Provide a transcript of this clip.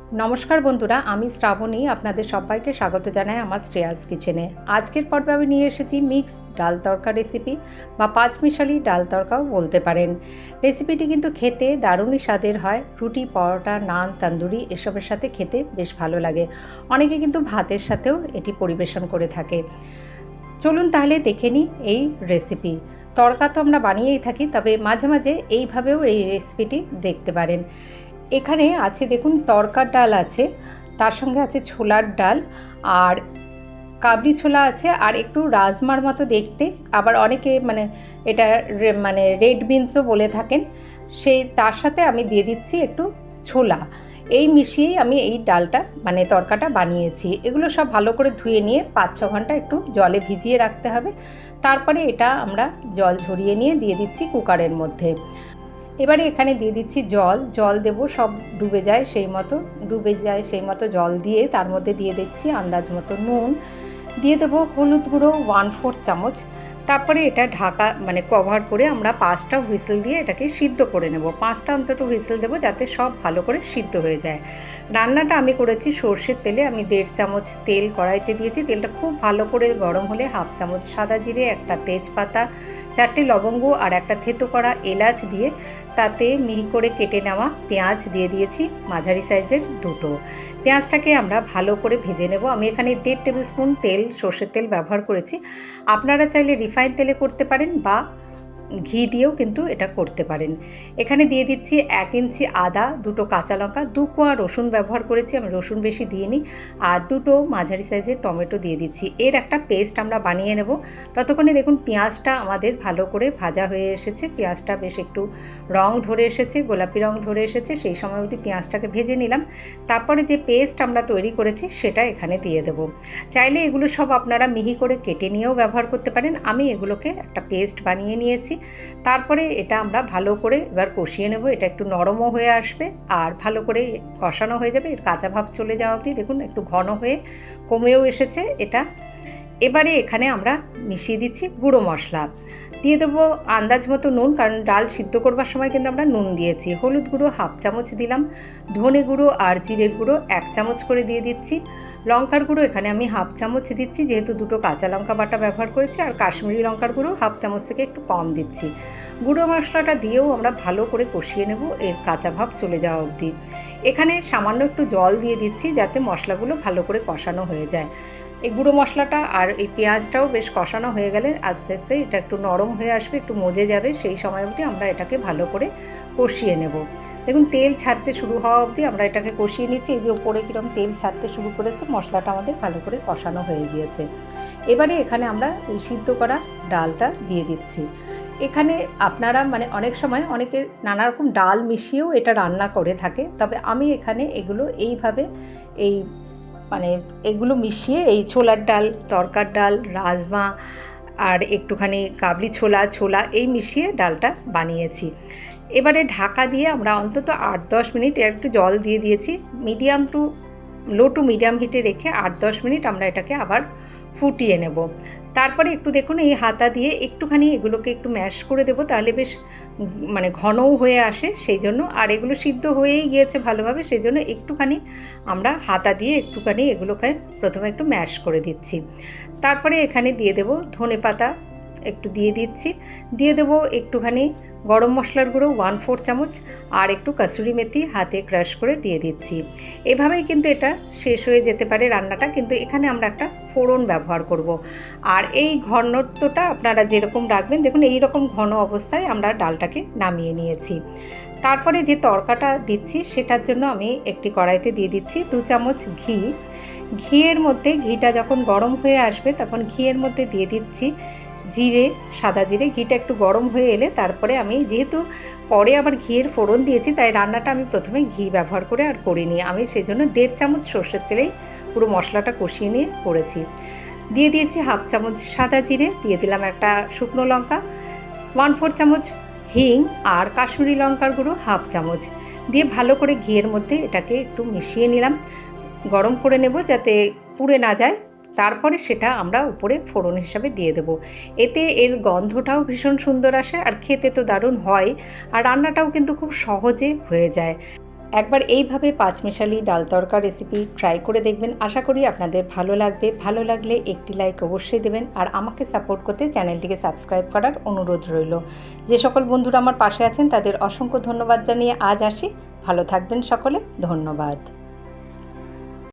নমস্কার বন্ধুরা, আমি শ্রাবণী আপনাদের সবাইকে স্বাগত জানাই আমার শ্রেয়াস কিচেনে। আজকের পর্বে আমি নিয়ে এসেছি মিক্সড ডাল তড়কা রেসিপি বা পাঁচমিশালি ডাল তড়কাও বলতে পারেন। রেসিপিটি কিন্তু খেতে দারুণই স্বাদের হয়। রুটি, পরোটা, নান, তন্দুরি এসবের সাথে খেতে বেশ ভালো লাগে। অনেকে কিন্তু ভাতের সাথেও এটি পরিবেশন করে থাকে। চলুন তাহলে দেখে নিই এই রেসিপি। তড়কা তো আমরা বানিয়েই থাকি, তবে মাঝে মাঝে এইভাবেও এই রেসিপিটি দেখতে পারেন। এখানে আছে দেখুন, তড়কার ডাল আছে, তার সঙ্গে আছে ছোলার ডাল আর কাবলি ছোলা আছে, আর একটু রাজমার মতো দেখতে, আবার অনেকে এটা রেড বিনসও বলে থাকেন। সেই তার সাথে আমি দিয়ে দিচ্ছি একটু ছোলা। এই মিশিয়েই আমি এই ডালটা তড়কাটা বানিয়েছি। এগুলো সব ভালো করে ধুয়ে নিয়ে 5-6 ঘন্টা একটু জলে ভিজিয়ে রাখতে হবে। তারপরে এটা আমরা জল ঝরিয়ে নিয়ে দিয়ে দিচ্ছি কুকারের মধ্যে। এবারে এখানে দিয়ে দিচ্ছি জল দেবো, সব ডুবে যায় সেই মতো জল দিয়ে তার মধ্যে দিয়ে দিচ্ছি আন্দাজ মতো নুন, দিয়ে দেবো হলুদ গুঁড়ো 1/4 চামচ। তারপরে এটা ঢাকা কভার করে আমরা 5টা হুইসেল দিয়ে এটাকে সিদ্ধ করে নেব। 5টা অন্তত হুইসেল দেবো যাতে সব ভালো করে সিদ্ধ হয়ে যায়। রান্নাটা আমি করেছি সর্ষের তেলে। আমি 1.5 চামচ তেল কড়াইতে দিয়েছি। তেলটা খুব ভালো করে গরম হলে 1/2 চামচ সাদা জিরে, একটা তেজপাতা, 4টে লবঙ্গ আর একটা থেতো করা এলাচ দিয়ে তাতে মিহি করে কেটে নেওয়া পেঁয়াজ দিয়ে দিয়েছি, মাঝারি সাইজের 2টো। পেঁয়াজটাকে আমরা ভালো করে ভেজে নেব। আমি এখানে 1.5 টেবিল স্পুন সর্ষের তেল ব্যবহার করেছি। আপনারা চাইলে রিফাইন তেলে করতে পারেন বা ঘি দিয়েও কিন্তু এটা করতে পারেন। এখানে দিয়ে দিচ্ছি 1 ইঞ্চি আদা, 2টো কাঁচা লঙ্কা, 2 কোয়া রসুন ব্যবহার করেছি, আমি রসুন বেশি দিইনি, আর 2টো মাঝারি সাইজের টমেটো দিয়ে দিচ্ছি। এর একটা পেস্ট আমরা বানিয়ে নেব। ততক্ষণে দেখুন পেঁয়াজটা আমাদের ভালো করে ভাজা হয়ে এসেছে। পেঁয়াজটা বেশ একটু রং ধরে এসেছে, গোলাপি রং ধরে এসেছে। সেই সময় অবধি পেঁয়াজটাকে ভেজে নিলাম। তারপরে যে পেস্ট আমরা তৈরি করেছি সেটা এখানে দিয়ে দেবো। চাইলে এগুলো সব আপনারা মিহি করে কেটে নিয়েও ব্যবহার করতে পারেন। আমি এগুলোকে একটা পেস্ট বানিয়ে নিয়েছি। তারপরে এটা আমরা ভালো করে এবার কষিয়ে নেব। এটা একটু নরমও হয়ে আসবে আর ভালো করে কষানো হয়ে যাবে। এর কাঁচা ভাব চলে যাওয়া অবধি দেখুন একটু ঘন হয়ে কমেও এসেছে এটা। এবারে এখানে আমরা মিশিয়ে দিচ্ছি গুঁড়ো মশলা, দিয়ে দেবো আন্দাজ মতো নুন, কারণ ডাল সিদ্ধ করবার সময় কিন্তু আমরা নুন দিয়েছি। হলুদ গুঁড়ো 1/2 চামচ দিলাম, ধনে গুঁড়ো আর জিরের গুঁড়ো 1 চামচ করে দিয়ে দিচ্ছি। লঙ্কার গুঁড়ো এখানে আমি 1/2 চামচ দিচ্ছি, যেহেতু 2টো কাঁচা লঙ্কা বাটা ব্যবহার করেছি, আর কাশ্মীরি লঙ্কার গুঁড়ো 1/2 চামচ থেকে একটু কম দিচ্ছি। গুঁড়ো মশলাটা দিয়েও আমরা ভালো করে কষিয়ে নেব এর কাঁচা ভাব চলে যাওয়া অবধি। এখানে সামান্য একটু জল দিয়ে দিচ্ছি যাতে মশলাগুলো ভালো করে কষানো হয়ে যায়। এই গুঁড়ো মশলাটা আর এই পেঁয়াজটাও বেশ কষানো হয়ে গেলে আস্তে আস্তে এটা একটু নরম হয়ে আসবে, একটু মজে যাবে। সেই সময় অবধি আমরা এটাকে ভালো করে কষিয়ে নেব। দেখুন তেল ছাড়তে শুরু হওয়া অবধি আমরা এটাকে কষিয়ে নিচ্ছি। এই যে ওপরে কীরকম তেল ছাড়তে শুরু করেছে, মশলাটা আমাদের ভালো করে কষানো হয়ে গিয়েছে। এবারে এখানে আমরা এই সিদ্ধ করা ডালটা দিয়ে দিচ্ছি। এখানে আপনারা অনেক সময় অনেকে নানা রকম ডাল মিশিয়েও এটা রান্না করে থাকে, তবে আমি এখানে এগুলো এইভাবে এগুলো মিশিয়ে এই ছোলার ডাল, তড়কার ডাল, রাজমা আর একটুখানি কাবলি ছোলা এই মিশিয়ে ডালটা বানিয়েছি। এবারে ঢাকা দিয়ে আমরা অন্তত 8-10 মিনিট, একটু জল দিয়ে দিয়েছি, লো টু মিডিয়াম হিটে রেখে 8-10 মিনিট আমরা এটাকে আবার ফুটিয়ে নেব। তারপরে একটু দেখুন এই হাতা দিয়ে একটুখানি এগুলোকে একটু ম্যাশ করে দেবো, তাহলে বেশ ঘনও হয়ে আসে সেই জন্য। আর এগুলো সিদ্ধ হয়েই গিয়েছে ভালোভাবে, সেই জন্য একটুখানি আমরা হাতা দিয়ে একটুখানি এগুলোকে প্রথমে একটু ম্যাশ করে দিচ্ছি। তারপরে এখানে দিয়ে দেবো ধনেপাতা একটু দিয়ে দিচ্ছি, দিয়ে দেবো একটুখানি গরম মশলার গুঁড়ো 1/4 চামচ আর একটু কসুরি মেথি হাতে ক্রাশ করে দিয়ে দিচ্ছি। এভাবেই কিন্তু এটা শেষ হয়ে যেতে পারে রান্নাটা, কিন্তু এখানে আমরা একটা ফোড়ন ব্যবহার করব। আর এই ঘনত্বটা আপনারা যেরকম রাখবেন, দেখুন এই রকম ঘন অবস্থায় আমরা ডালটাকে নামিয়ে নিয়েছি। তারপরে যে তড়কাটা দিচ্ছি সেটার জন্য আমি একটি কড়াইতে দিয়ে দিচ্ছি 2 চামচ ঘি। ঘিয়ের মধ্যে, ঘিটা যখন গরম হয়ে আসবে তখন ঘিয়ের মধ্যে দিয়ে দিচ্ছি সাদা জিরে। ঘিটা একটু গরম হয়ে এলে তারপরে আমি, যেহেতু পরে আবার ঘিয়ের ফোড়ন দিয়েছি, তাই রান্নাটা আমি প্রথমে ঘি ব্যবহার করে আর করিনি। আমি সেই জন্য 1.5 চামচ সর্ষের তেলেই পুরো মশলাটা কষিয়ে নিয়ে করেছি। দিয়ে দিয়েছি 1/2 চামচ সাদা জিরে, দিয়ে দিলাম একটা শুকনো লঙ্কা, 1/4 চামচ হিং আর কাশ্মীরি লঙ্কার গুঁড়ো 1/2 চামচ দিয়ে ভালো করে ঘিয়ের মধ্যে এটাকে একটু মিশিয়ে নিলাম। গরম করে নেব যাতে পুড়ে না যায়। তারপরে সেটা আমরা উপরে ফোড়ন হিসাবে দিয়ে দেব। এতে এর গন্ধটাও ভীষণ সুন্দর আসে আর খেতে তো দারুণ হয়, আর রান্নাটাও কিন্তু খুব সহজে হয়ে যায়। একবার এইভাবে পাঁচমিশালি ডাল তড়কা রেসিপি ট্রাই করে দেখবেন। আশা করি আপনাদের ভালো লাগবে। ভালো লাগলে একটি লাইক অবশ্যই দেবেন, আর আমাকে সাপোর্ট করতে চ্যানেলটিকে সাবস্ক্রাইব করার অনুরোধ রইল। যে সকল বন্ধুরা আমার পাশে আছেন তাদের অসংখ্য ধন্যবাদ জানিয়ে আজ আসি। ভালো থাকবেন সকলে, ধন্যবাদ।